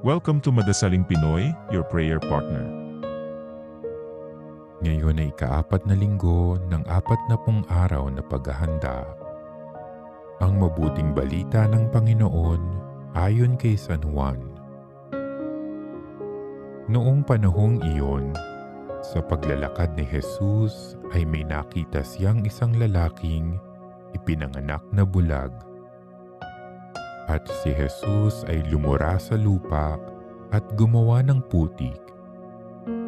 Welcome to Madasaling Pinoy, your prayer partner. Ngayon ay ikaapat na linggo ng 40 araw na paghahanda. Ang mabuting balita ng Panginoon ayon kay San Juan. Noong panahong iyon, sa paglalakad ni Jesus ay may nakita siyang isang lalaking ipinanganak na bulag. At si Jesus ay lumura sa lupa at gumawa ng putik.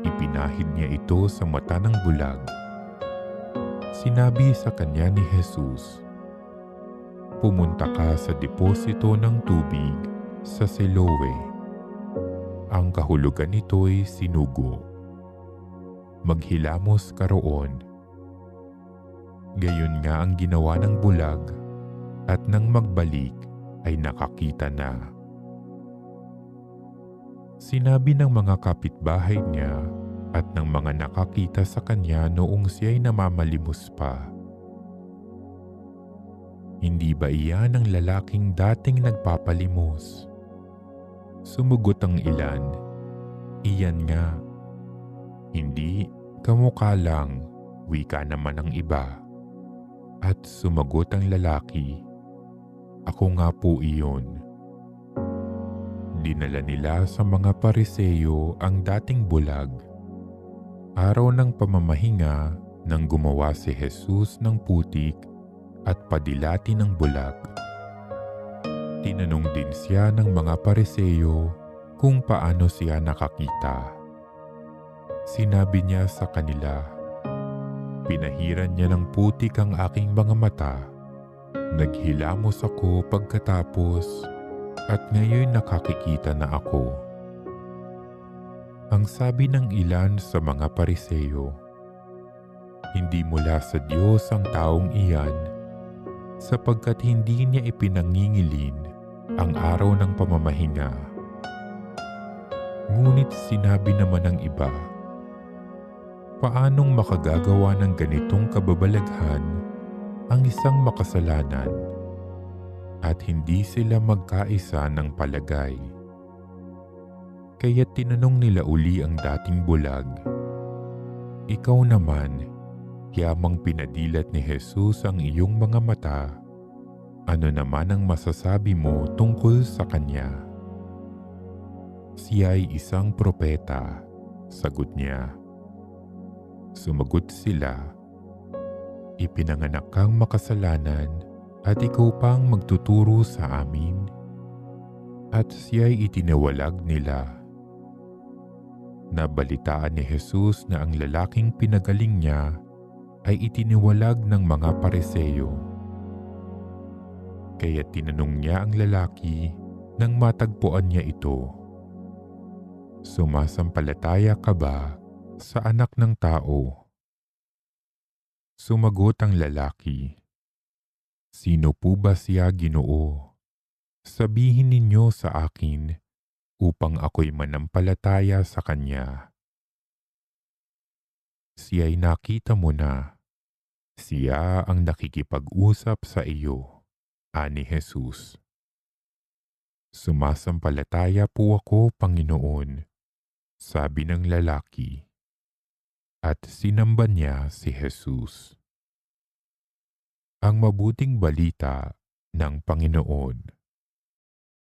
Ipinahid niya ito sa mata ng bulag. Sinabi sa kanya ni Jesus, "Pumunta ka sa deposito ng tubig sa Siloe." Ang kahulugan nito'y sinugo. Maghilamos ka roon. Gayon nga ang ginawa ng bulag at nang magbalik ay nakakita na. Sinabi ng mga kapitbahay niya at ng mga nakakita sa kanya noong siya'y namamalimos pa, "Hindi ba iyan ang lalaking dating nagpapalimos?" Sumugot ang ilan, "Iyan nga." "Hindi, kamukha lang," wika naman ang iba. At sumagot ang lalaki, "Ako nga po iyon." Dinala nila sa mga Pariseo ang dating bulag. Araw ng pamamahinga nang gumawa si Jesus ng putik at padilati ng bulag. Tinanong din siya ng mga Pariseo kung paano siya nakakita. Sinabi niya sa kanila, "Pinahiran niya ng putik ang aking mga mata. Naghilamos ako pagkatapos at ngayon nakakikita na ako." Ang sabi ng ilan sa mga Pariseo, "Hindi mula sa Diyos ang taong iyan, sapagkat hindi niya ipinangingilin ang araw ng pamamahinga." Ngunit sinabi naman ng iba, "Paanong makagagawa ng ganitong kababalaghan ang isang makasalanan?" At hindi sila magkaisa ng palagay. Kaya tinanong nila uli ang dating bulag, "Ikaw naman, yamang pinadilat ni Jesus ang iyong mga mata, ano naman ang masasabi mo tungkol sa kanya?" "Siya ay isang propeta," sagot niya. Sumagot sila, "Ipinanganak kang makasalanan at ikaw pang magtuturo sa amin?" At siya'y itinawalag nila. Nabalitaan ni Jesus na ang lalaking pinagaling niya ay itiniwalag ng mga Pariseo. Kaya tinanong niya ang lalaki nang matagpuan niya ito, "Sumasampalataya ka ba sa Anak ng Tao?" Sumagot ang lalaki, "Sino po ba siya, Ginoo? Sabihin ninyo sa akin upang ako'y manampalataya sa kanya." "Siya'y nakita mo na. Siya ang nakikipag-usap sa iyo," ani Jesus. "Sumasampalataya po ako, Panginoon," sabi ng lalaki. At sinamba niya si Jesus. Ang mabuting balita ng Panginoon.